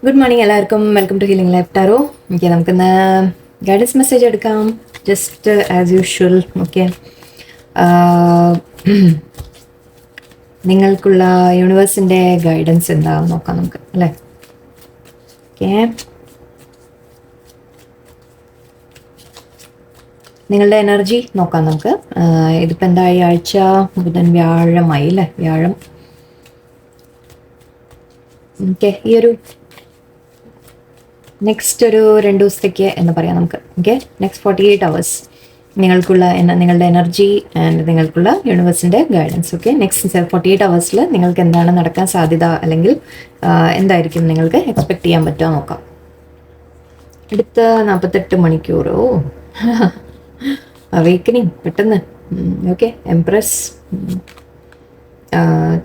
Good morning എല്ലാവർക്കും. Welcome to healing life tarot. Okay, നമുക്കിന്ന് guidance message എടുക്കാം, just as usual. Okay, നിങ്ങൾക്കുള്ള യൂണിവേഴ്സിൻ്റെ ഗൈഡൻസ് എന്താണെന്ന് നോക്കാം നമുക്ക്, അല്ലേ? ഓക്കെ, നിങ്ങളുടെ എനർജി നോക്കാം നമുക്ക്. ഇതിപ്പോൾ എന്താ, ഈ ആഴ്ച ബുധൻ വ്യാഴമായി അല്ലേ? വ്യാഴം. ഓക്കെ, ഈ ഒരു നെക്സ്റ്റ് ഒരു 2 ദിവസത്തേക്ക് എന്ന് പറയാം നമുക്ക്. ഓക്കെ, നെക്സ്റ്റ് 48 hours നിങ്ങൾക്കുള്ള നിങ്ങളുടെ എനർജി ആൻഡ് നിങ്ങൾക്കുള്ള യൂണിവേഴ്സിൻ്റെ ഗൈഡൻസ്. ഓക്കെ, നെക്സ്റ്റ് 48 hours നിങ്ങൾക്ക് എന്താണ് നടക്കാൻ സാധ്യത, അല്ലെങ്കിൽ എന്തായിരിക്കും നിങ്ങൾക്ക് എക്സ്പെക്ട് ചെയ്യാൻ പറ്റുക നോക്കാം. അടുത്ത 48 മണിക്കൂറോ അവേക്കനിങ് പെട്ടെന്ന്. Okay, empress,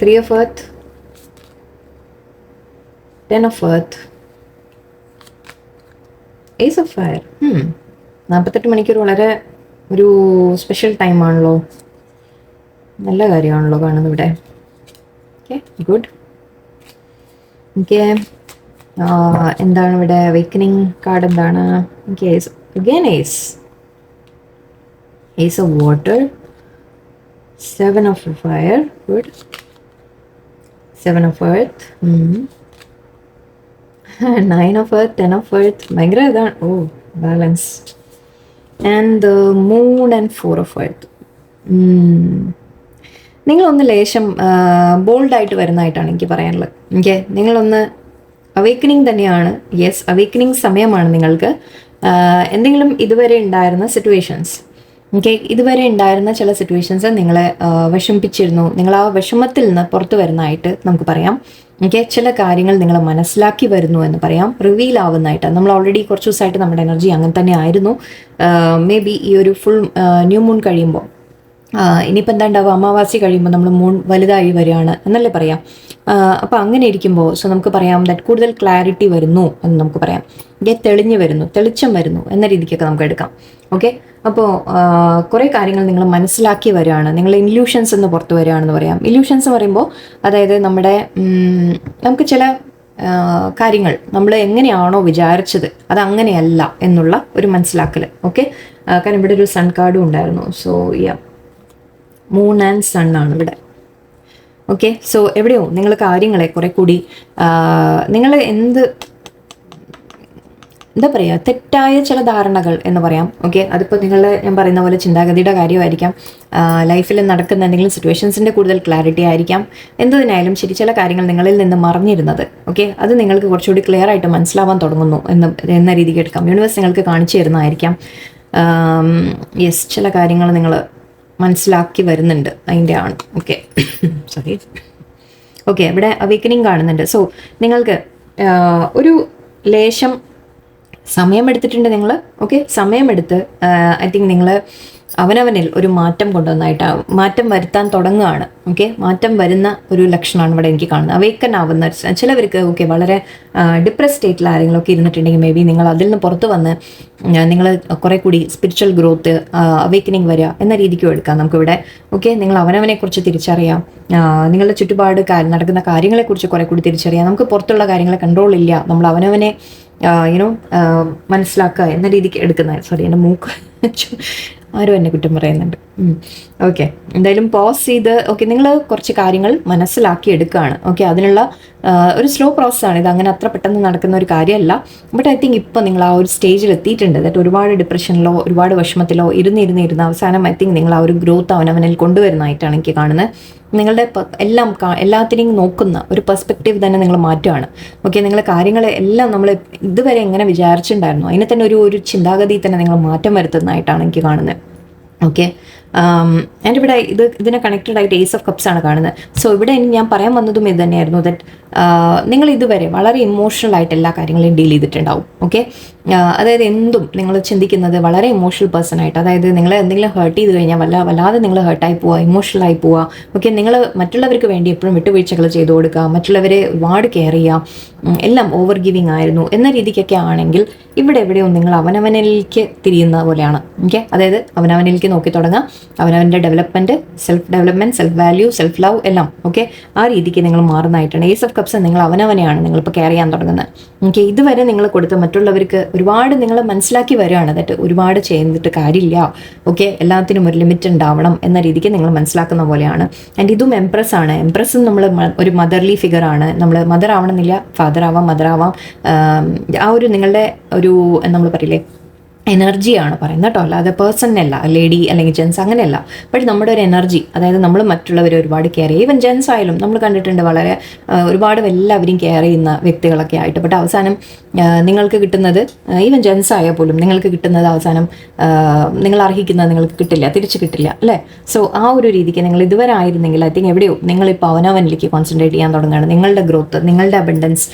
3 of earth, 10 of earth, ace of fire. 48 മണിക്കൂർ വളരെ ഒരു സ്പെഷ്യൽ ടൈമാണല്ലോ, നല്ല കാര്യമാണല്ലോ കാണുന്നത് ഇവിടെ. Okay, good. ഓക്കെ, എന്താണ് ഇവിടെ അവേക്കനിങ് കാർഡ്? എന്താണ്? Okay, again ace of water, 7 of fire, good. 7 of earth, 9 of earth, 10 of earth, ഭയങ്കര ഇതാണ്. ഓ, balance. And the moon and 4 of earth. നിങ്ങളൊന്ന് ലേശം ബോൾഡായിട്ട് വരുന്നതായിട്ടാണ് എനിക്ക് പറയാനുള്ളത്. ഓക്കെ, നിങ്ങളൊന്ന് അവേക്കനിങ് തന്നെയാണ്. യെസ്, അവേക്കനിങ് സമയമാണ് നിങ്ങൾക്ക്. എന്തെങ്കിലും ഇതുവരെ ഉണ്ടായിരുന്ന സിറ്റുവേഷൻസ്, ഓക്കെ, ഇതുവരെ ഉണ്ടായിരുന്ന ചില സിറ്റുവേഷൻസ് നിങ്ങളെ വിഷമിപ്പിച്ചിരുന്നു. നിങ്ങൾ ആ വിഷമത്തിൽ നിന്ന് പുറത്തു വരുന്നതായിട്ട് നമുക്ക് പറയാം. ഓക്കെ, ചില കാര്യങ്ങൾ നിങ്ങൾ മനസ്സിലാക്കി വരുന്നു എന്ന് പറയാം, റിവീൽ ആവുന്നതായിട്ട്. നമ്മൾ ഓൾറെഡി കുറച്ച് ദിവസമായിട്ട് നമ്മുടെ എനർജി അങ്ങനെ തന്നെ ആയിരുന്നു. മേ ബി ഈ ഒരു ഫുൾ ന്യൂ മൂൺ കഴിയുമ്പോൾ, ഇനിയിപ്പോൾ എന്താ ഉണ്ടാവുക, അമാവാസി കഴിയുമ്പോൾ നമ്മൾ മൂൺ വലുതായി വരികയാണ് എന്നല്ലേ പറയാം. അപ്പോൾ അങ്ങനെ ഇരിക്കുമ്പോൾ നമുക്ക് പറയാം ദാറ്റ് കൂടുതൽ ക്ലാരിറ്റി വരുന്നു എന്ന് നമുക്ക് പറയാം. തെളിഞ്ഞു വരുന്നു, തെളിച്ചം വരുന്നു എന്ന രീതിക്കൊക്കെ നമുക്ക് എടുക്കാം. ഓക്കെ, അപ്പോൾ കുറേ കാര്യങ്ങൾ നിങ്ങൾ മനസ്സിലാക്കി വരികയാണ്, നിങ്ങൾ ഇല്യൂഷൻസ് എന്ന് പുറത്ത് വരികയാണെന്ന് പറയാം. ഇല്യൂഷൻസ് പറയുമ്പോൾ അതായത് നമുക്ക് ചില കാര്യങ്ങൾ നമ്മൾ എങ്ങനെയാണോ വിചാരിച്ചത് അത് അങ്ങനെയല്ല എന്നുള്ള ഒരു മനസ്സിലാക്കൽ. ഓക്കെ, കാരണം ഇവിടെ ഒരു സൺ കാർഡും ഉണ്ടായിരുന്നു. സോ മൂൺ ആൻഡ് സൺ ആണ് ഇവിടെ. ഓക്കെ, സോ എവിടെയോ നിങ്ങൾ കാര്യങ്ങളെ കുറെ കൂടി നിങ്ങൾ എന്താ പറയുക, തെറ്റായ ചില ധാരണകൾ എന്ന് പറയാം. ഓക്കെ, അതിപ്പോൾ ഞാൻ പറയുന്ന പോലെ ചിന്താഗതിയുടെ കാര്യമായിരിക്കാം, ലൈഫിൽ നടക്കുന്ന എന്തെങ്കിലും സിറ്റുവേഷൻസിൻ്റെ കൂടുതൽ ക്ലാരിറ്റി ആയിരിക്കാം. എന്തിനായാലും ശരി, ചില കാര്യങ്ങൾ നിങ്ങളിൽ നിന്ന് മറിഞ്ഞിരുന്നത്, ഓക്കെ, അത് നിങ്ങൾക്ക് കുറച്ചുകൂടി ക്ലിയർ ആയിട്ട് മനസ്സിലാവാൻ തുടങ്ങുന്നു എന്ന രീതിക്ക് എടുക്കാം. യൂണിവേഴ്സ് നിങ്ങൾക്ക് കാണിച്ചു തരുന്നതായിരിക്കാം. യെസ്, ചില കാര്യങ്ങൾ നിങ്ങൾ മനസ്സിലാക്കി വരുന്നുണ്ട്, അതിൻ്റെ ആണ്. Okay, sorry. ഓക്കെ, ഇവിടെ അവേക്കനിങ് കാണുന്നുണ്ട്. സോ നിങ്ങൾക്ക് ഒരു ലേശം സമയമെടുത്തിട്ടുണ്ട് നിങ്ങൾ. ഓക്കെ, സമയമെടുത്ത് ഐ തിങ്ക് നിങ്ങൾ അവനവനിൽ ഒരു മാറ്റം കൊണ്ടുവന്നായിട്ടാണ്, മാറ്റം വരുത്താൻ തുടങ്ങുകയാണ്. ഓക്കെ, മാറ്റം വരുന്ന ഒരു ലക്ഷണമാണ് ഇവിടെ എനിക്ക് കാണുന്നത്. അവേക്കൻ ആവുന്ന ചിലവർക്ക്, ഓക്കെ, വളരെ ഡിപ്രസ് സ്റ്റേറ്റിൽ ആരെങ്കിലുമൊക്കെ ഇരുന്നിട്ടുണ്ടെങ്കിൽ മേ ബി നിങ്ങൾ അതിൽ നിന്ന് പുറത്ത് വന്ന് നിങ്ങൾ കുറെ കൂടി സ്പിരിച്വൽ ഗ്രോത്ത്, അവേക്കനിങ് വരിക എന്ന രീതിക്കും എടുക്കാം നമുക്കിവിടെ. ഓക്കെ, നിങ്ങൾ അവനവനെക്കുറിച്ച് തിരിച്ചറിയാം, നിങ്ങളുടെ ചുറ്റുപാട് നടക്കുന്ന കാര്യങ്ങളെക്കുറിച്ച് കുറെ കൂടി തിരിച്ചറിയാം. നമുക്ക് പുറത്തുള്ള കാര്യങ്ങളെ കൺട്രോൾ ഇല്ല, നമ്മൾ അവനവനെ മനസ്സിലാക്കുക എന്ന രീതിക്ക് എടുക്കുന്ന. സോറി, എൻ്റെ മൂക്ക് ആരും എന്നെ കുറ്റം പറയുന്നുണ്ട്. ഓക്കെ, എന്തായാലും പോസ് ചെയ്ത്, ഓക്കെ, നിങ്ങൾ കുറച്ച് കാര്യങ്ങൾ മനസ്സിലാക്കി എടുക്കുകയാണ്. ഓക്കെ, അതിനുള്ള ഒരു സ്ലോ പ്രോസസ്സാണ് ഇത്, അങ്ങനെ അത്ര പെട്ടെന്ന് നടക്കുന്ന ഒരു കാര്യമല്ല. ബട്ട് ഐ തിങ്ക് ഇപ്പോൾ നിങ്ങൾ ആ ഒരു സ്റ്റേജിൽ എത്തിയിട്ടുണ്ട്. ദാറ്റ് ഒരുപാട് ഡിപ്രഷനിലോ ഒരുപാട് വിഷമത്തിലോ ഇരുന്ന് അവസാനം ഐ തിങ്ക് നിങ്ങൾ ആ ഒരു ഗ്രോത്ത് അവനവനിൽ കൊണ്ടുവരുന്നതായിട്ടാണ് എനിക്ക് കാണുന്നത്. നിങ്ങളുടെ എല്ലാത്തിനെയും നോക്കുന്ന ഒരു പെർസ്പെക്റ്റീവ് തന്നെ നിങ്ങൾ മാറ്റുകയാണ്. ഓക്കെ, നിങ്ങളെ കാര്യങ്ങളെ എല്ലാം നമ്മൾ ഇതുവരെ എങ്ങനെ വിചാരിച്ചിട്ടുണ്ടായിരുന്നു അതിനെ തന്നെ ഒരു ചിന്താഗതി തന്നെ നിങ്ങൾ മാറ്റം വരുത്തുന്നതായിട്ടാണ് എനിക്ക് കാണുന്നത്. ഓക്കെ, ആൻഡ് ഇവിടെ ഇതിനെ കണക്റ്റഡ് ആയിട്ട് ഏസ് ഓഫ് കപ്സ് ആണ് കാണുന്നത്. സോ ഇവിടെ ഞാൻ പറയാൻ വന്നതും ഇത് തന്നെയായിരുന്നു, ദാറ്റ് നിങ്ങൾ ഇതുവരെ വളരെ ഇമോഷണൽ ആയിട്ട് എല്ലാ കാര്യങ്ങളെയും ഡീൽ ചെയ്തിട്ടുണ്ടാവും. ഓക്കെ, അതായത് എന്തും നിങ്ങൾ ചിന്തിക്കുന്നത് വളരെ ഇമോഷണൽ പേഴ്സൺ ആയിട്ട്, അതായത് നിങ്ങളെ എന്തെങ്കിലും ഹേർട്ട് ചെയ്ത് കഴിഞ്ഞാൽ വല്ലാതെ നിങ്ങൾ ഹേർട്ടായി പോവുക, ഇമോഷണലായി പോവുക. ഓക്കെ, നിങ്ങൾ മറ്റുള്ളവർക്ക് വേണ്ടി എപ്പോഴും വിട്ടുവീഴ്ചകൾ ചെയ്തു കൊടുക്കുക, മറ്റുള്ളവരെ ഒരുപാട് കെയർ ചെയ്യുക, എല്ലാം ഓവർ ഗിവിങ് ആയിരുന്നു എന്ന രീതിക്കൊക്കെ ആണെങ്കിൽ ഇവിടെ എവിടെയോ നിങ്ങൾ അവനവനിലേക്ക് തിരിയുന്ന പോലെയാണ്. ഓക്കെ, അതായത് അവനവനിലേക്ക് നോക്കി തുടങ്ങുക, അവനവൻ്റെ development, self development, self value, self love എല്ലാം ഓക്കെ ആ രീതിക്ക് നിങ്ങൾ മാറുന്നതായിട്ടാണ്. ഏസ് ഓഫ് കപ്സ് നിങ്ങൾ അവനവനെയാണ് നിങ്ങളിപ്പോൾ കെയർ ചെയ്യാൻ തുടങ്ങുന്നത്. ഓക്കെ, ഇതുവരെ നിങ്ങൾ കൊടുത്ത മറ്റുള്ളവർക്ക് ഒരുപാട് നിങ്ങൾ മനസ്സിലാക്കി വരികയാണ് എന്നിട്ട് ഒരുപാട് ചെയ്തിട്ട് കാര്യമില്ല, ഓക്കെ എല്ലാത്തിനും ഒരു ലിമിറ്റ് ഉണ്ടാവണം എന്ന രീതിക്ക് നിങ്ങൾ മനസ്സിലാക്കുന്ന പോലെയാണ്. ആൻഡ് ഇതും എംപ്രസ് ആണ്. എംപ്രസ്സും നമ്മൾ ഒരു മദർലി ഫിഗർ ആണ്. നമ്മൾ മദർ ആവണമെന്നില്ല, ഫാദർ ആവാം, മദർ ആവാം. ആ ഒരു നിങ്ങളുടെ ഒരു നമ്മൾ പറയില്ലേ എനർജിയാണ് പറയുന്നത് കേട്ടോ, അല്ലാതെ പേഴ്സണല്ല, ലേഡി അല്ലെങ്കിൽ ജെൻസ് അങ്ങനെയല്ല. ബട്ട് നമ്മുടെ ഒരു എനർജി, അതായത് നമ്മൾ മറ്റുള്ളവരെ ഒരുപാട് കെയർ ചെയ്യും. ഈവൻ ജെൻസ് ആയാലും നമ്മൾ കണ്ടിട്ടുണ്ട് വളരെ ഒരുപാട് എല്ലാവരും കെയർ ചെയ്യുന്ന വ്യക്തികളൊക്കെ ആയിട്ട്. ബട്ട് അവസാനം നിങ്ങൾക്ക് കിട്ടുന്നത്, ഈവൻ ജെൻസ് ആയാൽ പോലും നിങ്ങൾക്ക് കിട്ടുന്നത് അവസാനം നിങ്ങൾ അർഹിക്കുന്നത് നിങ്ങൾക്ക് കിട്ടില്ല, തിരിച്ച് കിട്ടില്ല അല്ലേ. സോ ആ ഒരു രീതിക്ക് നിങ്ങൾ ഇതുവരെ ആയിരുന്നെങ്കിൽ ഐ തിങ്ക് എവിടെയോ നിങ്ങളിപ്പോൾ അവനവനിലേക്ക് കോൺസെൻട്രേറ്റ് ചെയ്യാൻ തുടങ്ങുകയാണ്. നിങ്ങളുടെ ഗ്രോത്ത്, നിങ്ങളുടെ അബൻഡൻസ്,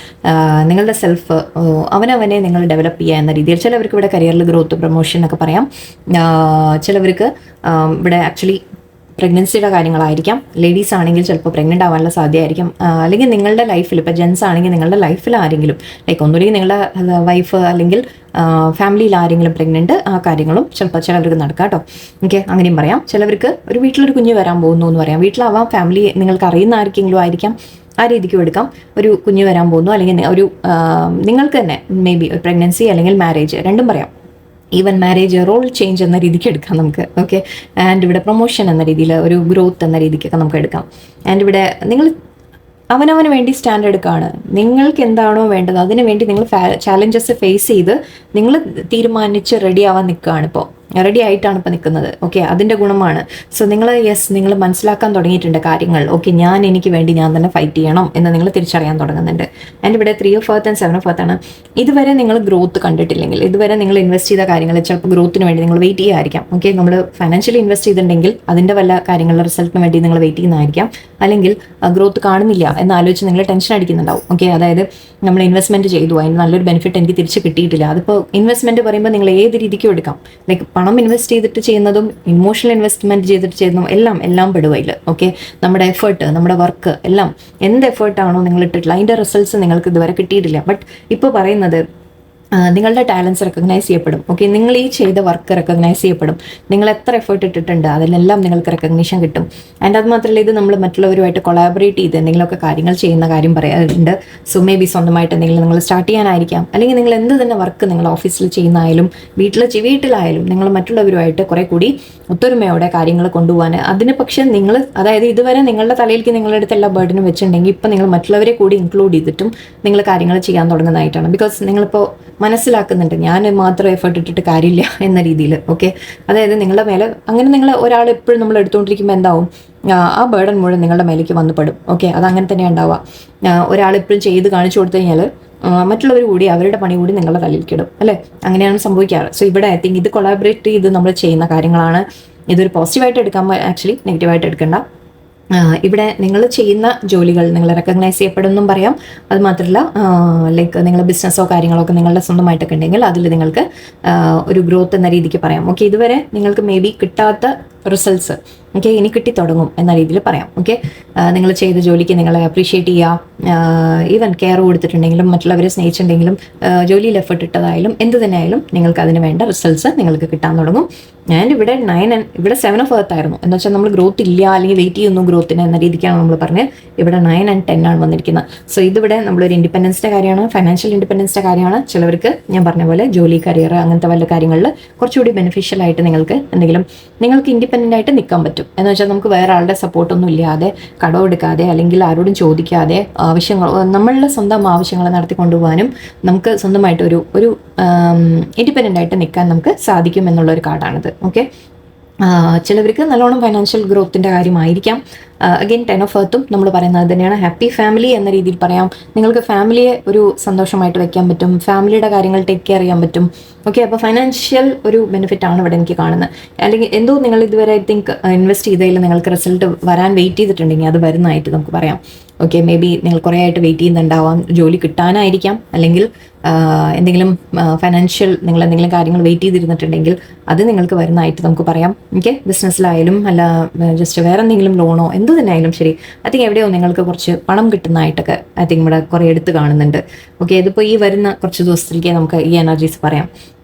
നിങ്ങളുടെ സെൽഫ്, അവനവനെ നിങ്ങൾ ഡെവലപ്പ് ചെയ്യുക എന്ന രീതിയിൽ. ചിലവർക്ക് ഇവിടെ കരിയറിൽ ഗ്രോത്ത്, പ്രൊമോഷൻ എന്നൊക്കെ പറയാം. ചിലവർക്ക് ഇവിടെ ആക്ച്വലി പ്രഗ്നൻസിയുടെ കാര്യങ്ങളായിരിക്കാം. ലേഡീസ് ആണെങ്കിൽ ചിലപ്പോൾ പ്രഗ്നൻ്റ് ആവാനുള്ള സാധ്യതയായിരിക്കും. അല്ലെങ്കിൽ നിങ്ങളുടെ ലൈഫിൽ, ഇപ്പോൾ ജെൻസ് ആണെങ്കിൽ നിങ്ങളുടെ ലൈഫിൽ ആരെങ്കിലും ലൈക്ക് ഒന്നുമില്ലെങ്കിൽ നിങ്ങളുടെ വൈഫ് അല്ലെങ്കിൽ ഫാമിലിയിൽ ആരെങ്കിലും പ്രഗ്നൻറ്റ്, ആ കാര്യങ്ങളും ചിലപ്പോൾ ചിലവർക്ക് നടക്കാം കേട്ടോ. ഓക്കെ, അങ്ങനെയും പറയാം. ചിലവർക്ക് ഒരു വീട്ടിലൊരു കുഞ്ഞ് വരാൻ പോകുന്നു എന്ന് പറയാം. വീട്ടിലാവാം, ഫാമിലി നിങ്ങൾക്ക് അറിയുന്ന ആർക്കെങ്കിലും ആയിരിക്കാം, ആ രീതിക്കും എടുക്കാം. ഒരു കുഞ്ഞ് വരാൻ പോകുന്നു, അല്ലെങ്കിൽ ഒരു നിങ്ങൾക്ക് തന്നെ മേ ബി ഒരു പ്രഗ്നൻസി അല്ലെങ്കിൽ മാരേജ്, രണ്ടും പറയാം. ഈവൻ മാരേജ്, റോൾ ചേഞ്ച് എന്ന രീതിക്ക് എടുക്കാം നമുക്ക്. ഓക്കെ, ആൻഡ് ഇവിടെ പ്രൊമോഷൻ എന്ന രീതിയിൽ, ഒരു ഗ്രോത്ത് എന്ന രീതിക്കൊക്കെ നമുക്ക് എടുക്കാം. ആൻഡ് ഇവിടെ നിങ്ങൾ അവനവന് വേണ്ടി സ്റ്റാൻഡ് എടുക്കുകയാണ്. നിങ്ങൾക്ക് എന്താണോ വേണ്ടത് അതിന് വേണ്ടി നിങ്ങൾ ചാലഞ്ചസ് ഫേസ് ചെയ്ത് നിങ്ങൾ തീരുമാനിച്ച് റെഡി ആവാൻ നിൽക്കുകയാണ്. ഇപ്പോൾ റെഡി ആയിട്ടാണ് ഇപ്പോൾ നിൽക്കുന്നത്. ഓക്കെ, അതിൻ്റെ ഗുണമാണ്. സോ നിങ്ങൾ മനസ്സിലാക്കാൻ തുടങ്ങിയിട്ടുണ്ട് കാര്യങ്ങൾ. ഓക്കെ, എനിക്ക് വേണ്ടി ഞാൻ തന്നെ ഫൈറ്റ് ചെയ്യണം എന്ന് നിങ്ങൾ തിരിച്ചറിയാൻ തുടങ്ങുന്നുണ്ട്. ആൻഡ് ഇവിടെ 3 of Earth and 7 of Earth ആണ്. ഇതുവരെ നിങ്ങൾ ഗ്രോത്ത് കണ്ടിട്ടില്ലെങ്കിൽ, ഇതുവരെ നിങ്ങൾ ഇൻവെസ്റ്റ് ചെയ്ത കാര്യങ്ങൾ ചിലപ്പോൾ ഗ്രോത്തിന് വേണ്ടി നിങ്ങൾ വെയിറ്റ് ചെയ്യുമായിരിക്കാം. ഓക്കെ, നമ്മൾ ഫൈനാൻഷ്യലി ഇൻവെസ്റ്റ് ചെയ്തിട്ടുണ്ടെങ്കിൽ അതിൻ്റെ വല്ല കാര്യങ്ങളുടെ റിസൾട്ടിന് വേണ്ടി നിങ്ങൾ വെയിറ്റ് ചെയ്യുന്നതായിരിക്കാം. അല്ലെങ്കിൽ ഗ്രോത്ത് കാണുന്നില്ല എന്നാലോചിച്ച് നിങ്ങൾ ടെൻഷൻ അടിക്കുന്നുണ്ടാവും. ഓക്കെ, അതായത് നമ്മൾ ഇൻവെസ്റ്റ്മെൻറ്റ് ചെയ്തു, അതിന് നല്ലൊരു ബെനിഫിറ്റ് എനിക്ക് തിരിച്ച് കിട്ടിയിട്ടില്ല. അതിപ്പോൾ ഇൻവെസ്റ്റ്മെൻറ്റ് പറയുമ്പോൾ നിങ്ങൾ ഏത് രീതിക്കും എടുക്കാം. ലൈക്ക് പണം ഇൻവെസ്റ്റ് ചെയ്തിട്ട് ചെയ്യുന്നതും ഇമോഷണൽ ഇൻവെസ്റ്റ്മെൻറ്റ് ചെയ്തിട്ട് ചെയ്യുന്നതും എല്ലാം പെടുവതിൽ. ഓക്കെ, നമ്മുടെ എഫേർട്ട്, നമ്മുടെ വർക്ക് എല്ലാം, എന്ത് എഫേർട്ടാണോ നിങ്ങൾ ഇട്ടിട്ടില്ല അതിൻ്റെ റിസൾട്ട്സ് നിങ്ങൾക്ക് ഇതുവരെ കിട്ടിയിട്ടില്ല. ബട്ട് ഇപ്പോൾ പറയുന്നത് നിങ്ങളുടെ ടാലൻസ് റെക്കഗ്നൈസ് ചെയ്യപ്പെടും. ഓക്കെ, നിങ്ങൾ ഈ ചെയ്ത വർക്ക് റെക്കഗ്നൈസ് ചെയ്യപ്പെടും. നിങ്ങൾ എത്ര എഫേർട്ട് ഇട്ടിട്ടുണ്ട് അതിലെല്ലാം നിങ്ങൾക്ക് റെക്കഗ്നീഷൻ കിട്ടും. ആൻഡ് അത് മാത്രമല്ല, ഇത് നമ്മൾ മറ്റുള്ളവരുമായിട്ട് കൊളാബറേറ്റ് ചെയ്ത് എന്തെങ്കിലുമൊക്കെ കാര്യങ്ങൾ ചെയ്യുന്ന കാര്യം പറയാറുണ്ട്. സോ മേ ബി സ്വന്തമായിട്ട് എന്തെങ്കിലും നിങ്ങൾ സ്റ്റാർട്ട് ചെയ്യാനായിരിക്കാം. അല്ലെങ്കിൽ നിങ്ങൾ എന്ത് തന്നെ വർക്ക് നിങ്ങൾ ഓഫീസിൽ ചെയ്യുന്നതായാലും വീട്ടിലായാലും നിങ്ങൾ മറ്റുള്ളവരുമായിട്ട് കുറെ കൂടി ഒത്തൊരുമയോടെ കാര്യങ്ങൾ കൊണ്ടുപോകാൻ, അതിന് പക്ഷേ നിങ്ങൾ, അതായത് ഇതുവരെ നിങ്ങളുടെ തലയിലേക്ക് നിങ്ങളുടെ അടുത്ത് എല്ലാ ബർഡനും വെച്ചിട്ടുണ്ടെങ്കിൽ ഇപ്പം നിങ്ങൾ മറ്റുള്ളവരെ കൂടി ഇൻക്ലൂഡ് ചെയ്തിട്ടും നിങ്ങൾ കാര്യങ്ങൾ ചെയ്യാൻ തുടങ്ങുന്നതായിട്ടാണ്. ബിക്കോസ് നിങ്ങളിപ്പോൾ മനസ്സിലാക്കുന്നുണ്ട് ഞാൻ മാത്രം എഫേർട്ട് ഇട്ടിട്ട് കാര്യമില്ല എന്ന രീതിയിൽ. ഓക്കെ, അതായത് നിങ്ങളുടെ മേലെ അങ്ങനെ നിങ്ങൾ ഒരാൾ എപ്പോഴും നമ്മൾ എടുത്തുകൊണ്ടിരിക്കുമ്പോൾ എന്താവും, ആ ബേർഡൻ മുഴുവൻ നിങ്ങളുടെ മേലേക്ക് വന്നുപെടും. ഓക്കെ, അതങ്ങനെ തന്നെ ഉണ്ടാവുക. ഒരാൾ എപ്പോഴും ചെയ്ത് കാണിച്ചു കൊടുത്തു കഴിഞ്ഞാൽ മറ്റുള്ളവർ കൂടി അവരുടെ പണി കൂടി നിങ്ങളുടെ തലയിലേക്ക് ഇടും അല്ലേ, അങ്ങനെയാണ് സംഭവിക്കാറ്. സോ ഇവിടെ ഐ തിങ്ക് ഇത് കൊളാബറേറ്റ് ചെയ്ത് നമ്മൾ ചെയ്യുന്ന കാര്യങ്ങളാണ്. ഇതൊരു പോസിറ്റീവായിട്ട് എടുക്കാൻ, ആക്ച്വലി നെഗറ്റീവായിട്ട് എടുക്കേണ്ട. ഇവിടെ നിങ്ങൾ ചെയ്യുന്ന ജോലികൾ നിങ്ങൾ റെക്കഗ്നൈസ് ചെയ്യപ്പെടുമെന്നും പറയാം. അത് മാത്രമല്ല, ലൈക്ക് നിങ്ങൾ ബിസിനസ്സോ കാര്യങ്ങളോ ഒക്കെ നിങ്ങളുടെ സ്വന്തമായിട്ടൊക്കെ ഉണ്ടെങ്കിൽ അതിൽ നിങ്ങൾക്ക് ഒരു ഗ്രോത്ത് എന്ന രീതിക്ക് പറയാം. ഓക്കെ, ഇതുവരെ നിങ്ങൾക്ക് മേ ബി കിട്ടാത്ത റിസൾട്ട്സ് ഓക്കെ ഇനി കിട്ടി തുടങ്ങും എന്ന രീതിയിൽ പറയാം. ഓക്കെ, നിങ്ങൾ ചെയ്ത ജോലിക്ക് നിങ്ങളെ അപ്രീഷിയേറ്റ് ചെയ്യുക. ഈവൻ കെയർ കൊടുത്തിട്ടുണ്ടെങ്കിലും മറ്റുള്ളവരെ സ്നേഹിച്ചിട്ടുണ്ടെങ്കിലും ജോലിയിൽ എഫർട്ട് ഇട്ടതായാലും എന്ത് തന്നെയായാലും നിങ്ങൾക്ക് അതിന് വേണ്ട റിസൾട്ട്സ് നിങ്ങൾക്ക് കിട്ടാൻ തുടങ്ങും. ആൻഡ് ഇവിടെ 7 of Earth ആയിരുന്നു എന്ന് വെച്ചാൽ നമ്മൾ ഗ്രോത്ത് ഇല്ല അല്ലെങ്കിൽ വെയിറ്റ് ചെയ്യുന്നു ഗ്രോത്തിന് എന്ന രീതിക്കാണ് നമ്മൾ പറഞ്ഞത്. ഇവിടെ 9 and 10 ആണ് വന്നിരിക്കുന്നത്. സോ ഇതിവിടെ നമ്മളൊരു ഇൻഡിപെൻഡൻസിൻ്റെ കാര്യമാണ്, ഫൈനാൻഷ്യൽ ഇൻഡിപെൻഡൻസിൻ്റെ കാര്യമാണ്. ചിലവർക്ക് ഞാൻ പറഞ്ഞ പോലെ ജോലി, കരിയർ അങ്ങനത്തെ വല്ല കാര്യങ്ങളിൽ കുറച്ചുകൂടി ബെനിഫിഷ്യൽ ആയിട്ട് നിങ്ങൾക്ക് ഇൻഡിപെൻഡൻ്റ് ആയിട്ട് നിൽക്കാൻ പറ്റും. എന്ന് വെച്ചാൽ നമുക്ക് വേറെ ആളുടെ സപ്പോർട്ടൊന്നും ഇല്ലാതെ, കടമെടുക്കാതെ അല്ലെങ്കിൽ ആരോടും ചോദിക്കാതെ നമ്മളുടെ സ്വന്തം ആവശ്യങ്ങൾ നടത്തിക്കൊണ്ടുപോകാനും നമുക്ക് സ്വന്തമായിട്ട് ഒരു ഇൻഡിപെൻഡൻ്റ് ആയിട്ട് നിൽക്കാൻ നമുക്ക് സാധിക്കും എന്നുള്ളൊരു കാർഡാണിത്. ഓക്കെ, ചിലവർക്ക് നല്ലോണം ഫൈനാൻഷ്യൽ ഗ്രോത്തിൻ്റെ കാര്യമായിരിക്കാം. അഗെയിൻ 10 of Earthും നമ്മൾ പറയുന്നത് തന്നെയാണ്. ഹാപ്പി ഫാമിലി എന്ന രീതിയിൽ പറയാം. നിങ്ങൾക്ക് ഫാമിലിയെ ഒരു സന്തോഷമായിട്ട് വെക്കാൻ പറ്റും, ഫാമിലിയുടെ കാര്യങ്ങൾ ടേക്ക് കെയർ ചെയ്യാൻ പറ്റും. ഓക്കെ, അപ്പോൾ ഫൈനാൻഷ്യൽ ഒരു ബെനിഫിറ്റ് ആണ് ഇവിടെ എനിക്ക് കാണുന്നത്. അല്ലെങ്കിൽ എന്തോ നിങ്ങൾ ഇതുവരെ ഐ തിങ്ക് ഇൻവെസ്റ്റ് ചെയ്തതിൽ നിങ്ങൾക്ക് റിസൾട്ട് വരാൻ വെയിറ്റ് ചെയ്തിട്ടുണ്ടെങ്കിൽ അത് വരുന്നതായിട്ട് നമുക്ക് പറയാം. ഓക്കെ, മേ ബി നിങ്ങൾ കുറേ ആയിട്ട് വെയിറ്റ് ചെയ്യുന്നുണ്ടാവാം, ജോലി കിട്ടാനായിരിക്കാം, അല്ലെങ്കിൽ എന്തെങ്കിലും ഫൈനാൻഷ്യൽ നിങ്ങൾ എന്തെങ്കിലും കാര്യങ്ങൾ വെയിറ്റ് ചെയ്തിരുന്നിട്ടുണ്ടെങ്കിൽ അത് നിങ്ങൾക്ക് വരുന്നതായിട്ട് നമുക്ക് പറയാം. ഓക്കെ, ബിസിനസ്സിലായാലും അല്ല ജസ്റ്റ് വേറെ എന്തെങ്കിലും ലോണോ എന്ത് തന്നെ ആയാലും ശരി, ഐ തിങ്ക് എവിടെയോ നിങ്ങൾക്ക് കുറച്ച് പണം കിട്ടുന്നതായിട്ടൊക്കെ ഐ തിങ്ക് ഇവിടെ കുറേ എടുത്ത് കാണുന്നുണ്ട്. ഓക്കെ, ഇതിപ്പോൾ ഈ വരുന്ന കുറച്ച് ദിവസത്തിലേക്ക് നമുക്ക് ഈ എനർജീസ് പറയാം.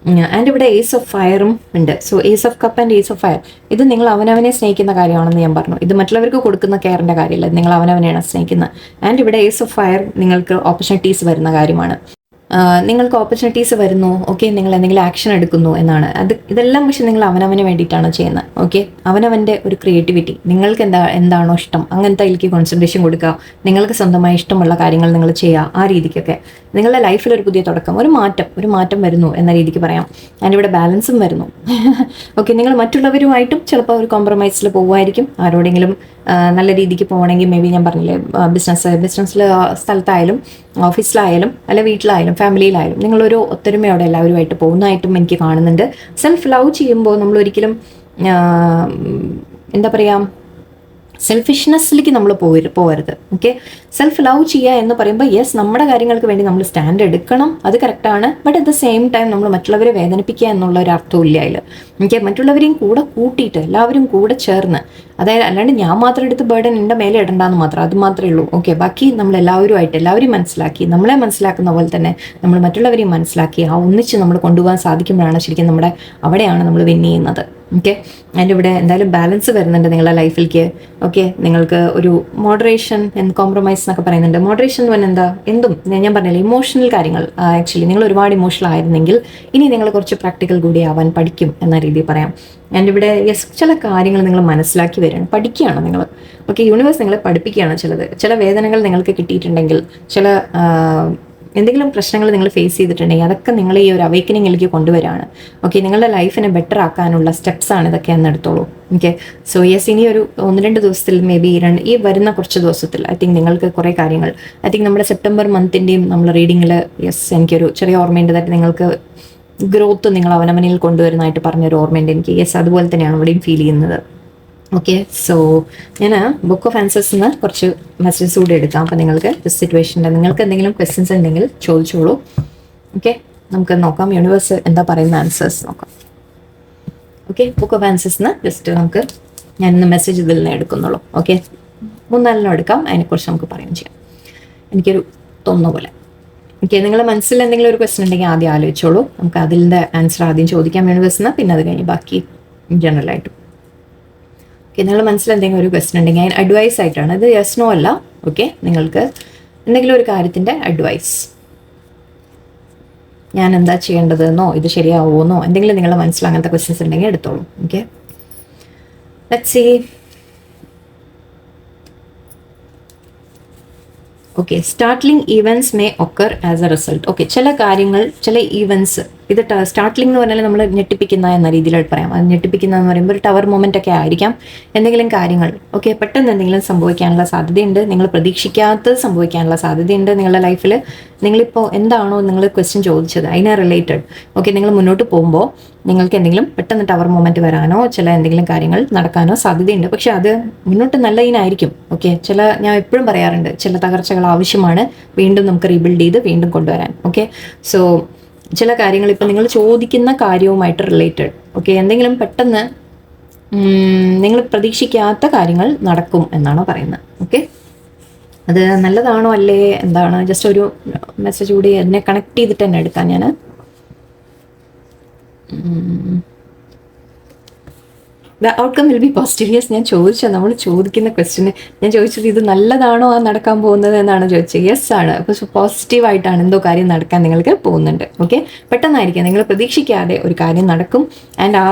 ആൻഡ് ഇവിടെ ഏസ് ഓഫ് ഫയറും ഉണ്ട്. So ace of cup and ace of fire, ഇത് നിങ്ങൾ അവനവനെ സ്നേഹിക്കുന്ന കാര്യമാണെന്ന് ഞാൻ പറഞ്ഞു. ഇത് മറ്റുള്ളവർക്ക് കൊടുക്കുന്ന കെയറിൻ്റെ കാര്യമല്ല, നിങ്ങൾ അവനവനെയാണ് സ്നേഹിക്കുന്നത്. ആൻഡ് ഇവിടെ ഏസ് ഓഫ് ഫയർ നിങ്ങൾക്ക് ഓപ്പർച്യൂണിറ്റീസ് വരുന്ന കാര്യമാണ്. നിങ്ങൾക്ക് ഓപ്പർച്യൂണിറ്റീസ് വരുന്നു, ഓക്കെ, നിങ്ങൾ എന്തെങ്കിലും ആക്ഷൻ എടുക്കുന്നു എന്നാണ്. ഇതെല്ലാം പക്ഷെ നിങ്ങൾ അവനവന് വേണ്ടിയിട്ടാണ് ചെയ്യുന്നത്. ഓക്കെ, അവനവൻ്റെ ഒരു ക്രിയേറ്റിവിറ്റി, നിങ്ങൾക്ക് എന്താണോ ഇഷ്ടം അങ്ങനത്തെ അതിലേക്ക് കോൺസെൻട്രേഷൻ കൊടുക്കുക, നിങ്ങൾക്ക് സ്വന്തമായി ഇഷ്ടമുള്ള കാര്യങ്ങൾ നിങ്ങൾ ചെയ്യുക. ആ രീതിക്കൊക്കെ നിങ്ങളുടെ ലൈഫിൽ ഒരു പുതിയ തുടക്കം, ഒരു മാറ്റം വരുന്നു എന്ന രീതിക്ക് പറയാം. അതിൻ്റെ ഇവിടെ ബാലൻസും വരുന്നു. ഓക്കെ, നിങ്ങൾ മറ്റുള്ളവരുമായിട്ടും ചിലപ്പോൾ ഒരു കോംപ്രമൈസിൽ പോകുമായിരിക്കും. ആരോടെങ്കിലും നല്ല രീതിക്ക് പോകണമെങ്കിൽ മേ ബി ഞാൻ പറഞ്ഞില്ലേ, ബിസിനസ്സിൽ സ്ഥലത്തായാലും ഓഫീസിലായാലും അല്ല വീട്ടിലായാലും ഫാമിലിയിലായാലും നിങ്ങളൊരു ഒത്തൊരുമയോടെ എല്ലാവരുമായിട്ട് പോകുന്നതായിട്ടും എനിക്ക് കാണുന്നുണ്ട്. സെൽഫ് ലവ് ചെയ്യുമ്പോൾ നമ്മൾ ഒരിക്കലും എന്താ പറയുക, സെൽഫിഷ്നെസ്സിലേക്ക് നമ്മൾ പോകരുത്. ഓക്കെ, സെൽഫ് ലവ് ചെയ്യുക എന്ന് പറയുമ്പോൾ യെസ്, നമ്മുടെ കാര്യങ്ങൾക്ക് വേണ്ടി നമ്മൾ സ്റ്റാൻഡ് എടുക്കണം, അത് കറക്റ്റാണ്. But at the same time നമ്മൾ മറ്റുള്ളവരെ വേദനിപ്പിക്കുക എന്നുള്ള ഒരു അർത്ഥവും ഇല്ല അതിൽ. ഓക്കെ, മറ്റുള്ളവരെയും കൂടെ കൂട്ടിയിട്ട് എല്ലാവരും കൂടെ ചേർന്ന്, അതായത് അല്ലാണ്ട് ഞാൻ മാത്രം എടുത്ത് ബേർഡൻ എൻ്റെ മേലെ ഇടണ്ടെന്ന് മാത്രം, അത് മാത്രമേ ഉള്ളൂ. ഓക്കെ, ബാക്കി നമ്മൾ എല്ലാവരും മനസ്സിലാക്കി, നമ്മളെ മനസ്സിലാക്കുന്ന പോലെ തന്നെ നമ്മൾ മറ്റുള്ളവരെയും മനസ്സിലാക്കി ആ ഒന്നിച്ച് നമ്മൾ കൊണ്ടുപോകാൻ സാധിക്കുമ്പോഴാണ് ശരിക്കും അവിടെയാണ് നമ്മൾ വിൻ ചെയ്യുന്നത്. ഓക്കെ, അതിൻ്റെ ഇവിടെ എന്തായാലും ബാലൻസ് വരുന്നുണ്ട് നിങ്ങളുടെ ലൈഫിലേക്ക്. ഓക്കെ, നിങ്ങൾക്ക് ഒരു മോഡറേഷൻ ആൻഡ് കോംപ്രമൈസ് എന്നൊക്കെ പറയുന്നുണ്ട്. മോഡറേഷൻ എന്ന് പറഞ്ഞാൽ എന്താ, എന്തും ഞാൻ പറഞ്ഞില്ല, ഇമോഷണൽ കാര്യങ്ങൾ. ആക്ച്വലി നിങ്ങൾ ഒരുപാട് ഇമോഷണൽ ആയിരുന്നെങ്കിൽ ഇനി നിങ്ങൾ കുറച്ച് പ്രാക്ടിക്കൽ കൂടി ആവാൻ പഠിക്കും എന്ന രീതിയിൽ പറയാം. ആൻഡ് ഇവിടെ യെസ്, ചില കാര്യങ്ങൾ നിങ്ങൾ മനസ്സിലാക്കി വരികയാണ്, പഠിക്കുകയാണ് നിങ്ങൾ. ഓക്കെ, യൂണിവേഴ്സ് നിങ്ങളെ പഠിപ്പിക്കുകയാണ്. ചില വേദനകൾ നിങ്ങൾക്ക് കിട്ടിയിട്ടുണ്ടെങ്കിൽ, ചില എന്തെങ്കിലും പ്രശ്നങ്ങൾ നിങ്ങൾ ഫേസ് ചെയ്തിട്ടുണ്ടെങ്കിൽ അതൊക്കെ നിങ്ങൾ ഈ ഒരു അവേക്കനിങ്ങിലേക്ക് കൊണ്ടുവരാണ്. ഓക്കെ, നിങ്ങളുടെ ലൈഫിനെ ബെറ്റർ ആക്കാനുള്ള സ്റ്റെപ്സാണ് ഇതൊക്കെ എന്ന് എടുത്തോളൂ. ഓക്കെ, സോ യെസ്, ഇനി ഒരു 1-2 ദിവസത്തിൽ മേ ബി ഈ വരുന്ന കുറച്ച് ദിവസത്തിൽ ഐ തിങ്ക് നിങ്ങൾക്ക് കുറേ കാര്യങ്ങൾ, ഐ തിങ്ക് നമ്മുടെ സെപ്റ്റംബർ മന്തിൻ്റെയും നമ്മൾ റീഡിങ്ങിൽ യെസ് എനിക്കൊരു ചെറിയ ഓർമ്മയുണ്ട്. ദാറ്റ് നിങ്ങൾക്ക് ഗ്രോത്ത് നിങ്ങൾ അവനവനിൽ കൊണ്ടുവരുന്നതായിട്ട് പറഞ്ഞൊരു ഓർമ്മയുണ്ട് എനിക്ക്. യെസ്, അതുപോലെ തന്നെയാണ് ഇവിടെയും ഫീൽ ചെയ്യുന്നത്. ഓക്കെ, സോ ഞാൻ ബുക്ക് ഓഫ് ആൻസേഴ്സിന് കുറച്ച് മെസ്സേജസ് കൂടി എടുക്കാം. അപ്പോൾ നിങ്ങൾക്ക് സിറ്റുവേഷൻ്റെ നിങ്ങൾക്ക് എന്തെങ്കിലും ക്വസ്റ്റ്യൻസ് ഉണ്ടെങ്കിൽ ചോദിച്ചോളൂ. ഓക്കെ, നമുക്ക് നോക്കാം യൂണിവേഴ്സ് എന്താ പറയുന്ന ആൻസേഴ്സ് നോക്കാം. ഓക്കെ, ബുക്ക് ഓഫ് ആൻസേഴ്സിന് ജസ്റ്റ് നമുക്ക് ഞാൻ ഇന്ന് മെസ്സേജ് ഇതിൽ നിന്ന് എടുക്കുന്നുള്ളൂ. ഓക്കെ, 3-4 എടുക്കാം, അതിനെക്കുറിച്ച് നമുക്ക് പറയുകയും ചെയ്യാം. എനിക്കൊരു തോന്നുന്ന പോലെ. ഓക്കെ, നിങ്ങളുടെ മനസ്സിൽ എന്തെങ്കിലും ഒരു ക്വസ്റ്റ്യൻ ഉണ്ടെങ്കിൽ ആദ്യം ആലോചിച്ചോളൂ. നമുക്ക് അതിൻ്റെ ആൻസർ ആദ്യം ചോദിക്കാം യൂണിവേഴ്സിന്, പിന്നെ അത് കഴിഞ്ഞ് ബാക്കി ജനറലായിട്ടും. ഓക്കെ, നിങ്ങളുടെ മനസ്സിൽ എന്തെങ്കിലും ഒരു ക്വസ്റ്റ്യൻ ഉണ്ടെങ്കിൽ അതിന് അഡ്വൈസ് ആയിട്ടാണ്, ഇത് യെസ് നോ അല്ല. ഓക്കെ, നിങ്ങൾക്ക് എന്തെങ്കിലും ഒരു കാര്യത്തിൻ്റെ അഡ്വൈസ്, ഞാൻ എന്താ ചെയ്യേണ്ടതെന്നോ ഇത് ശരിയാവുമെന്നോ എന്തെങ്കിലും നിങ്ങളുടെ മനസ്സിൽ അങ്ങനത്തെ ക്വസ്റ്റ്യൻസ് ഉണ്ടെങ്കിൽ എടുത്തോളൂ. Okay, let's see. Okay, startling events may occur as a result. Okay, ചില കാര്യങ്ങൾ, ചില ഈവൻറ്റ്സ്, ഇത് സ്റ്റാർട്ട്ലിംഗ് എന്ന് പറഞ്ഞാൽ നമ്മൾ ഞെട്ടിപ്പിക്കുന്ന എന്ന രീതിയിലായിട്ട് പറയാം. അത് ഞെട്ടിപ്പിക്കുന്ന എന്ന് പറയുമ്പോൾ ഒരു ടവർ മൊമെൻ്റ് ഒക്കെ ആയിരിക്കാം. എന്തെങ്കിലും കാര്യങ്ങൾ ഓക്കെ പെട്ടെന്ന് എന്തെങ്കിലും സംഭവിക്കാനുള്ള സാധ്യതയുണ്ട്, നിങ്ങൾ പ്രതീക്ഷിക്കാത്തത് സംഭവിക്കാനുള്ള സാധ്യതയുണ്ട് നിങ്ങളുടെ ലൈഫിൽ. നിങ്ങളിപ്പോൾ എന്താണോ നിങ്ങൾ ക്വസ്റ്റ്യൻ ചോദിച്ചത് അതിനെ റിലേറ്റഡ് ഓക്കെ നിങ്ങൾ മുന്നോട്ട് പോകുമ്പോൾ നിങ്ങൾക്ക് എന്തെങ്കിലും പെട്ടെന്ന് ടവർ മൊമെൻറ്റ് വരാനോ ചില എന്തെങ്കിലും കാര്യങ്ങൾ നടക്കാനോ സാധ്യതയുണ്ട്. പക്ഷെ അത് മുന്നോട്ട് നല്ലതിനായിരിക്കും. ഓക്കെ, ഞാൻ എപ്പോഴും പറയാറുണ്ട്, ചില തകർച്ചകൾ ആവശ്യമാണ് വീണ്ടും നമുക്ക് റീബിൽഡ് ചെയ്ത് വീണ്ടും കൊണ്ടുവരാൻ. ഓക്കെ, സോ ചില കാര്യങ്ങൾ ഇപ്പം നിങ്ങൾ ചോദിക്കുന്ന കാര്യവുമായിട്ട് റിലേറ്റഡ് ഓക്കെ എന്തെങ്കിലും പെട്ടെന്ന് നിങ്ങൾ പ്രതീക്ഷിക്കാത്ത കാര്യങ്ങൾ നടക്കും എന്നാണ് പറയുന്നത്. ഓക്കെ, അത് നല്ലതാണോ അല്ലേ എന്താണ്, ജസ്റ്റ് ഒരു മെസ്സേജ് കൂടി അതിനെ കണക്ട് ചെയ്തിട്ട് തന്നെ എടുക്കാം ഞാൻ. The outcome will be positive. Yes, ഞാൻ ചോദിച്ചത്, നമ്മൾ ചോദിക്കുന്ന ക്വസ്റ്റ്യന് ഞാൻ ചോദിച്ചത് ഇത് നല്ലതാണോ ആ നടക്കാൻ പോകുന്നത് എന്നാണ് ചോദിച്ചത്. യെസ് ആണ്. അപ്പോൾ പോസിറ്റീവായിട്ടാണ് എന്തോ കാര്യം നടക്കാൻ നിങ്ങൾക്ക് പോകുന്നുണ്ട്. ഓക്കെ, പെട്ടെന്നായിരിക്കും, നിങ്ങൾ പ്രതീക്ഷിക്കാതെ ഒരു കാര്യം നടക്കും. ആൻഡ് ആ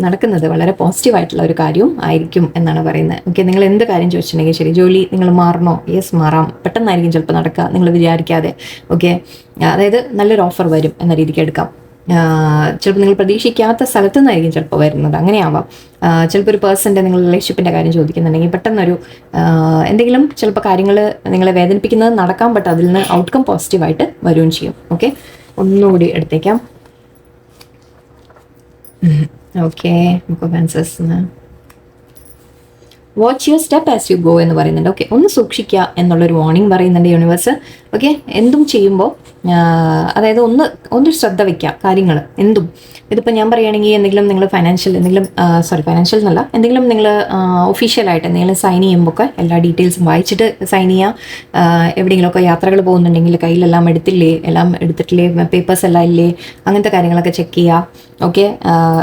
നടക്കുന്നത് വളരെ പോസിറ്റീവായിട്ടുള്ള ഒരു കാര്യവും ആയിരിക്കും എന്നാണ് പറയുന്നത്. ഓക്കെ, നിങ്ങൾ എന്ത് കാര്യം ചോദിച്ചിട്ടുണ്ടെങ്കിൽ ശരി, ജോലി നിങ്ങൾ മാറണോ, യെസ് മാറാം, പെട്ടെന്നായിരിക്കും ചിലപ്പോൾ നടക്കുക നിങ്ങൾ വിചാരിക്കാതെ. ഓക്കെ, അതായത് നല്ലൊരു ഓഫർ വരും എന്ന രീതിക്ക് എടുക്കാം. ചിലപ്പോൾ നിങ്ങൾ പ്രതീക്ഷിക്കാത്ത സ്ഥലത്തു നിന്നായിരിക്കും ചിലപ്പോൾ വരുന്നത്, അങ്ങനെയാവാം. ചിലപ്പോൾ ഒരു പേഴ്സൻ്റെ നിങ്ങൾ റിലേഷൻഷിപ്പിൻ്റെ കാര്യം ചോദിക്കുന്നുണ്ടെങ്കിൽ പെട്ടെന്നൊരു എന്തെങ്കിലും ചിലപ്പോൾ കാര്യങ്ങൾ നിങ്ങളെ വേദനിപ്പിക്കുന്നത് നടക്കാം, ബട്ട് അതിൽ നിന്ന് ഔട്ട്കം പോസിറ്റീവായിട്ട് വരികയും ചെയ്യും. ഓക്കെ, ഒന്നുകൂടി എടുത്തേക്കാം. ഓക്കെ, നമുക്ക് ആൻസേഴ്സിന് watch your step as you go എന്ന് പറയുന്നുണ്ട്. ഓക്കെ, ഒന്ന് സൂക്ഷിക്കുക എന്നുള്ളൊരു വാർണിംഗ് പറയുന്നുണ്ട് യൂണിവേഴ്സ്. ഓക്കെ, എന്തും ചെയ്യുമ്പോൾ അതായത് ഒന്ന് ശ്രദ്ധ വയ്ക്കുക കാര്യങ്ങൾ എന്തും. ഇതിപ്പോൾ ഞാൻ പറയുകയാണെങ്കിൽ എന്തെങ്കിലും നിങ്ങൾ ഫൈനാൻഷ്യൽ എന്നല്ല, എന്തെങ്കിലും നിങ്ങൾ ഒഫീഷ്യലായിട്ട് എന്തെങ്കിലും സൈൻ ചെയ്യുമ്പോൾ ഒക്കെ എല്ലാ ഡീറ്റെയിൽസും വായിച്ചിട്ട് സൈൻ ചെയ്യുക. എവിടെയെങ്കിലുമൊക്കെ യാത്രകൾ പോകുന്നുണ്ടെങ്കിൽ കയ്യിലെല്ലാം എടുത്തിട്ടില്ലേ, പേപ്പേഴ്സ് എല്ലാം ഇല്ലേ, അങ്ങനത്തെ കാര്യങ്ങളൊക്കെ ചെക്ക് ചെയ്യുക. ഓക്കെ,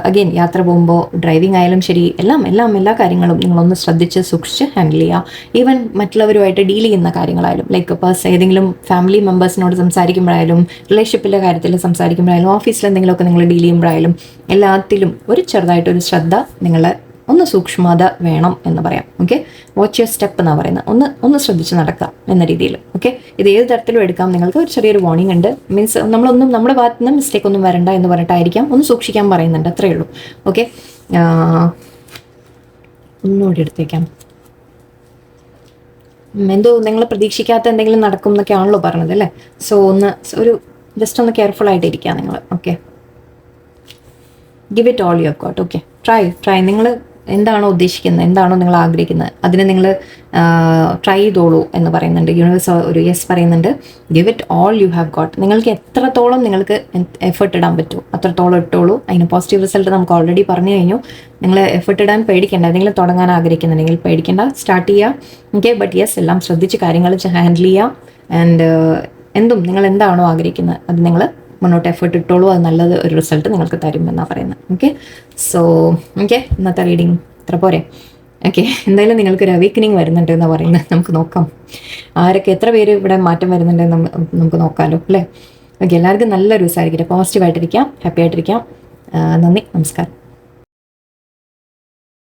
അഗെയിൻ യാത്ര പോകുമ്പോൾ ഡ്രൈവിംഗ് ആയാലും ശരി, എല്ലാ കാര്യങ്ങളും നിങ്ങളൊന്ന് ശ്രദ്ധിച്ച് സൂക്ഷിച്ച് ഹാൻഡിൽ ചെയ്യുക. ഈവൻ മറ്റുള്ളവരുമായിട്ട് ഡീൽ ചെയ്യുന്ന കാര്യങ്ങളായാലും, ലൈക്ക് ഏതെങ്കിലും ഫാമിലി മെമ്പേഴ്സിനോട് സംസാരിക്കുമ്പോഴായാലും, റിലേഷൻഷിപ്പിൻ്റെ കാര്യത്തിൽ സംസാരിക്കുമ്പോഴായാലും, ഓഫീസിൽ എന്തെങ്കിലുമൊക്കെ നിങ്ങൾ ഡീൽ ചെയ്യുമ്പോഴായാലും, എല്ലാത്തിലും ഒരു ചെറുതായിട്ടൊരു ശ്രദ്ധ നിങ്ങളെ ഒന്ന് സൂക്ഷ്മത വേണം എന്ന് പറയാം. ഓക്കെ, വാച്ച് യുവർ സ്റ്റെപ്പ് എന്നാണ് പറയുന്നത്. ഒന്ന് ശ്രദ്ധിച്ച് നടക്കുക എന്ന രീതിയിൽ. ഓക്കെ, ഇത് ഏത് തരത്തിലും എടുക്കാം. നിങ്ങൾക്ക് ഒരു ചെറിയൊരു വാർണിംഗ് ഉണ്ട്. മീൻസ് നമ്മുടെ ഭാഗത്ത് നിന്ന് മിസ്റ്റേക്ക് ഒന്നും വരണ്ട എന്ന് പറഞ്ഞിട്ടായിരിക്കാം ഒന്ന് സൂക്ഷിക്കാൻ പറയുന്നുണ്ട്, അത്രയേ ഉള്ളൂ. ഓക്കെ, ഒന്നുകൂടി എടുത്തേക്കാം. എന്തോ നിങ്ങൾ പ്രതീക്ഷിക്കാത്ത എന്തെങ്കിലും നടക്കും എന്നൊക്കെ ആണല്ലോ പറഞ്ഞത് അല്ലേ. സോ ജസ്റ്റ് ഒന്ന് കെയർഫുൾ ആയിട്ട് ഇരിക്കുക നിങ്ങൾ. Okay, give it all you have got. Okay, try നിങ്ങൾ എന്താണോ ഉദ്ദേശിക്കുന്നത്, എന്താണോ നിങ്ങൾ ആഗ്രഹിക്കുന്നത്, അതിനെ നിങ്ങൾ ട്രൈ ചെയ്തോളൂ എന്ന് പറയുന്നുണ്ട് യൂണിവേഴ്സ്. ഒരു യെസ് പറയുന്നുണ്ട്. Give it all you have got. നിങ്ങൾക്ക് എത്രത്തോളം നിങ്ങൾക്ക് എഫേർട്ട് ഇടാൻ പറ്റുമോ അത്രത്തോളം ഇട്ടോളൂ. അതിന് പോസിറ്റീവ് റിസൾട്ട് നമുക്ക് ഓൾറെഡി പറഞ്ഞു കഴിഞ്ഞു. നിങ്ങൾ എഫേർട്ട് ഇടാൻ പേടിക്കേണ്ട. എന്തെങ്കിലും തുടങ്ങാൻ ആഗ്രഹിക്കുന്നുണ്ടെങ്കിൽ പേടിക്കേണ്ട, സ്റ്റാർട്ട് ചെയ്യുക. ഓക്കെ, ബട്ട് യെസ്, എല്ലാം ശ്രദ്ധിച്ച് കാര്യങ്ങൾ ഹാൻഡിൽ ചെയ്യുക. ആൻഡ് എന്തും നിങ്ങൾ എന്താണോ ആഗ്രഹിക്കുന്നത് അത് നിങ്ങൾ മുന്നോട്ട് എഫേർട്ട് ഇട്ടോളൂ. അത് നല്ലത് ഒരു റിസൾട്ട് നിങ്ങൾക്ക് തരും എന്നാണ് പറയുന്നത്. ഓക്കെ, സോ ഇന്നത്തെ റീഡിങ് ഇത്ര പോരെ. ഓക്കെ, എന്തായാലും നിങ്ങൾക്കൊരു അവേക്കനിങ് വരുന്നുണ്ട് എന്നാണ് പറയുന്നത്. നമുക്ക് നോക്കാം എത്ര പേര് ഇവിടെ മാറ്റം വരുന്നുണ്ട് നമുക്ക് നോക്കാമല്ലോ അല്ലേ. ഓക്കെ, എല്ലാവർക്കും നല്ലൊരു ദിവസമായിരിക്കട്ടെ. പോസിറ്റീവായിട്ടിരിക്കാം, ഹാപ്പി ആയിട്ടിരിക്കാം. നന്ദി, നമസ്കാരം.